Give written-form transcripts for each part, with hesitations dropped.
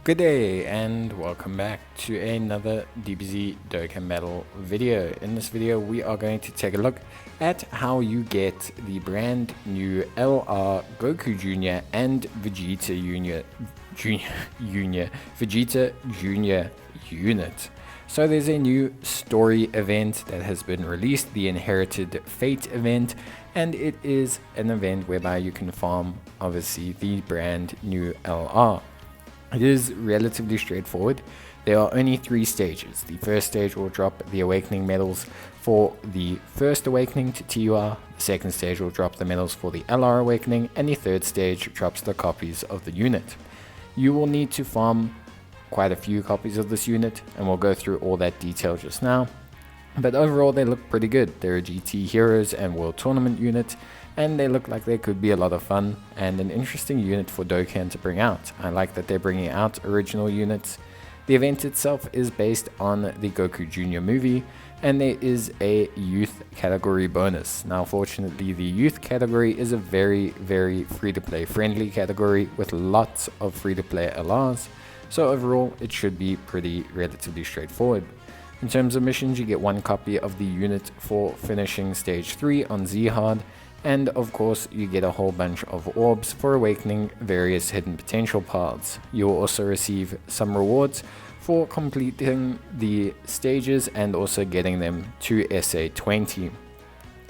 Good day and welcome back to another Dbz Dokkan Battle video. In this video we are going to take a look at how you get the brand new LR Goku Jr. and Vegeta Jr. unit. So there's a new story event that has been released, the Inherited Fate event, and it is an event whereby you can farm obviously the brand new LR. It is relatively straightforward. There are only 3 stages. The first stage will drop the awakening medals for the first awakening to TUR, the second stage will drop the medals for the LR awakening, and the third stage drops the copies of the unit. You will need to farm quite a few copies of this unit, and we'll go through all that detail just now. But overall they look pretty good. They're a GT Heroes and World Tournament unit, and they look like they could be a lot of fun and an interesting unit for Dokkan to bring out. I like that they're bringing out original units. The event itself is based on the Goku Jr. movie, and there is a youth category bonus. Now fortunately the youth category is a very free-to-play friendly category with lots of free-to-play LRs, so overall it should be relatively straightforward. In terms of missions, you get 1 copy of the unit for finishing stage 3 on Z Hard, and of course you get a whole bunch of orbs for awakening various hidden potential paths. You will also receive some rewards for completing the stages and also getting them to SA20.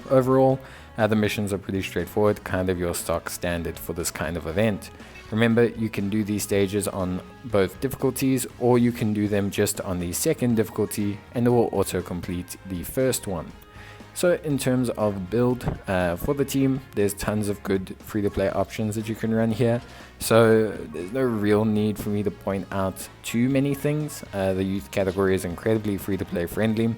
Overall, the missions are pretty straightforward, kind of your stock standard for this kind of event. Remember, you can do these stages on both difficulties, or you can do them just on the second difficulty and it will auto complete the first one. So in terms of build for the team, there's tons of good free-to-play options that you can run here. So there's no real need for me to point out too many things. The youth category is incredibly free-to-play friendly.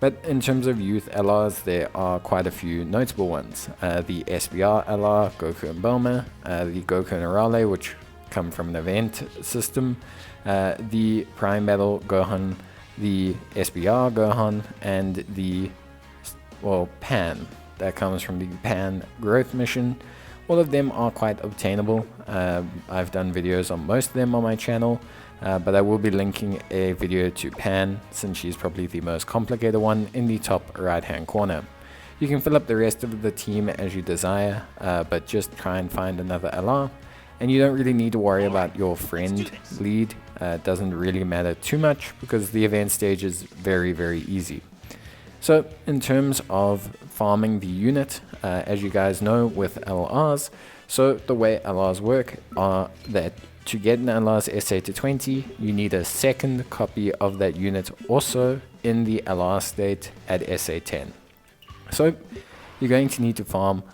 But in terms of youth LRs, there are quite a few notable ones. The SBR LR, Goku and Bulma, the Goku and Arale, which come from an event system, the Prime Battle Gohan, the SBR Gohan, and the Pan, that comes from the Pan growth mission. All of them are quite obtainable. I've done videos on most of them on my channel, but I will be linking a video to Pan, since she's probably the most complicated one, in the top right hand corner. You can fill up the rest of the team as you desire, but just try and find another LR, and you don't really need to worry about your friend lead. It doesn't really matter too much because the event stage is very easy. So in terms of farming the unit, as you guys know with LRs, so the way LRs work are that to get an LR's SA to 20, you need a second copy of that unit also in the LR state at SA 10. So you're going to need to farm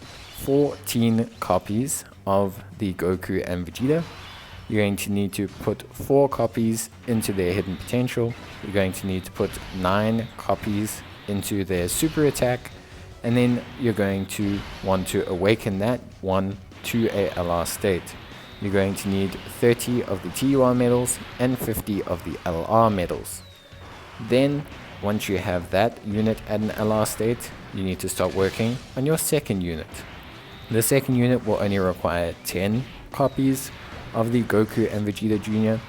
14 copies of the Goku and Vegeta. You're going to need to put 4 copies into their hidden potential. You're going to need to put 9 copies into their super attack, and then you're going to want to awaken that one to a LR state. You're going to need 30 of the TUR medals and 50 of the LR medals. Then once you have that unit at an LR state, you need to start working on your second unit. The second unit will only require 10 copies of the Goku and Vegeta Jr.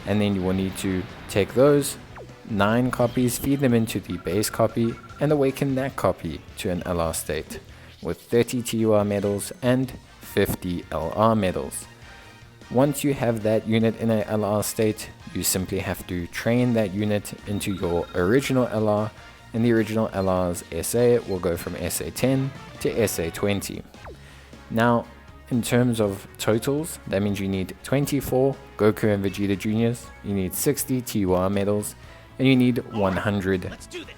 and then you will need to take those 9 copies, feed them into the base copy, and awaken that copy to an LR state with 30 TUR medals and 50 LR medals. Once you have that unit in a LR state, you simply have to train that unit into your original LR, and the original LR's SA will go from SA 10 to SA 20. Now, in terms of totals, that means you need 24 Goku and Vegeta Juniors, you need 60 TUR medals, and you need 100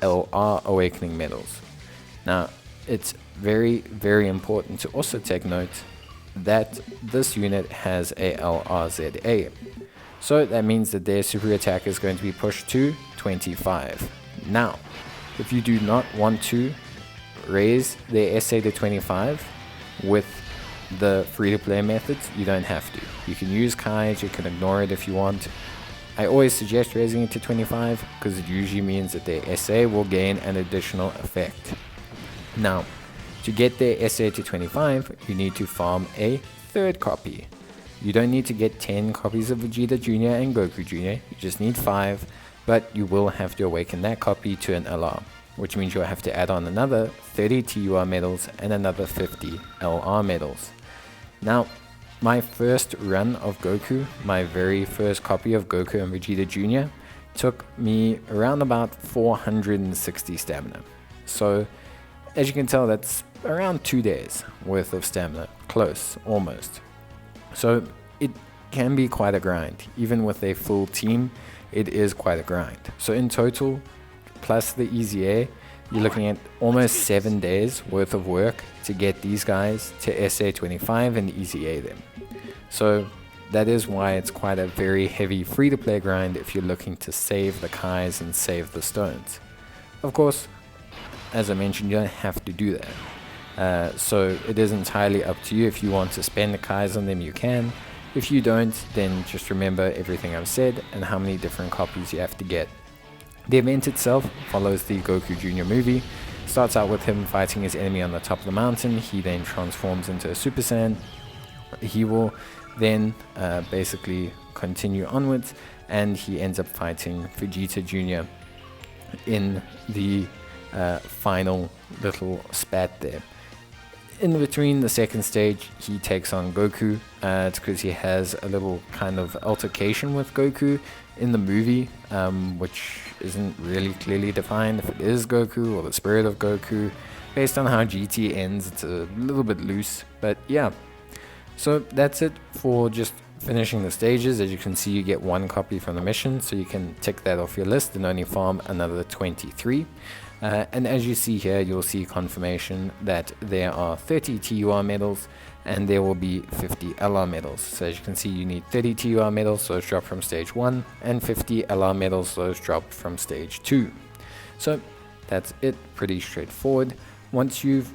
LR awakening medals. Now, it's very important to also take note that this unit has a LRZA. So that means that their super attack is going to be pushed to 25. Now, if you do not want to raise their SA to 25 with the free-to-play methods, you don't have to. You can use Kai's, you can ignore it if you want. I always suggest raising it to 25 because it usually means that their SA will gain an additional effect. Now, to get their SA to 25, you need to farm a third copy. You don't need to get 10 copies of Vegeta Jr. and Goku Jr. You just need 5, but you will have to awaken that copy to an LR, which means you'll have to add on another 30 TUR medals and another 50 LR medals. Now, my first run of Goku, my very first copy of Goku and Vegeta Jr. took me around about 460 stamina. So, as you can tell, that's around 2 days worth of stamina, close, almost. So, it can be quite a grind. Even with a full team, it is quite a grind. So in total, plus the Easy A, you're looking at almost 7 days worth of work to get these guys to SA25 and Easy A them. So that is why it's quite a very heavy free-to-play grind if you're looking to save the Kais and save the stones. Of course, as I mentioned, you don't have to do that. So it is entirely up to you. If you want to spend the Kais on them, you can. If you don't, then just remember everything I've said and how many different copies you have to get. The event itself follows the Goku Jr. movie. Starts out with him fighting his enemy on the top of the mountain. He then transforms into a Super Saiyan. He will then basically continue onwards, and he ends up fighting Vegeta Jr. in the final little spat there. In between the second stage, he takes on Goku. It's because he has a little kind of altercation with Goku in the movie, which isn't really clearly defined if it is Goku or the spirit of Goku. Based on how GT ends, it's a little bit loose, but yeah. So that's it for just finishing the stages. As you can see, you get 1 copy from the mission, so you can tick that off your list and only farm another 23. And as you see here, you'll see confirmation that there are 30 TUR medals and there will be 50 LR medals. So as you can see, you need 30 TUR medals, those drop from stage 1, and 50 LR medals, those drop from stage 2. So that's it, pretty straightforward. Once you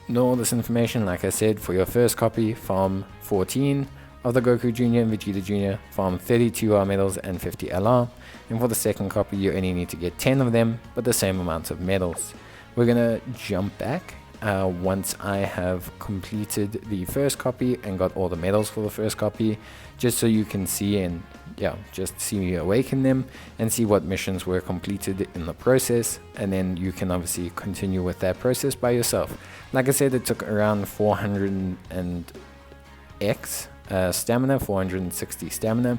know all this information, like I said, for your first copy, farm 14 of the Goku Jr. and Vegeta Jr., farm 30 TUR medals and 50 LR. And for the second copy, you only need to get 10 of them, but the same amount of medals. We're gonna jump back once I have completed the first copy and got all the medals for the first copy, just so you can see and just see me awaken them and see what missions were completed in the process, and then you can obviously continue with that process by yourself. Like I said, it took around 400 and X stamina, 460 stamina,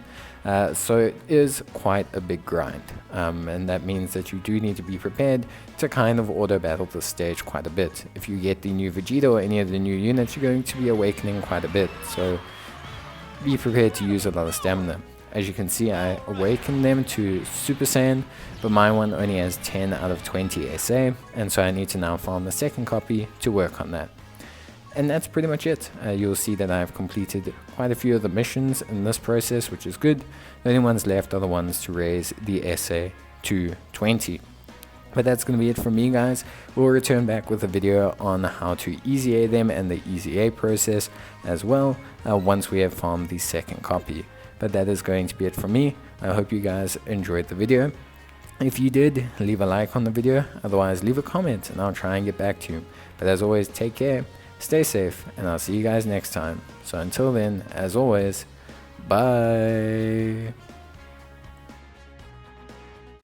so it is quite a big grind, and that means that you do need to be prepared to kind of auto battle the stage quite a bit. If you get the new Vegeta or any of the new units, you're going to be awakening quite a bit, so be prepared to use a lot of stamina. As you can see, I awakened them to Super Saiyan, but my one only has 10 out of 20 SA, and so I need to now farm the second copy to work on that. And that's pretty much it. You'll see that I've completed quite a few of the missions in this process, which is good. The only ones left are the ones to raise the SA to 20. But that's going to be it from me, guys. We'll return back with a video on how to Easy A them and the Easy A process as well, once we have farmed the second copy. But that is going to be it from me. I hope you guys enjoyed the video. If you did, leave a like on the video. Otherwise, leave a comment and I'll try and get back to you. But as always, take care. Stay safe, and I'll see you guys next time. So until then, as always, bye.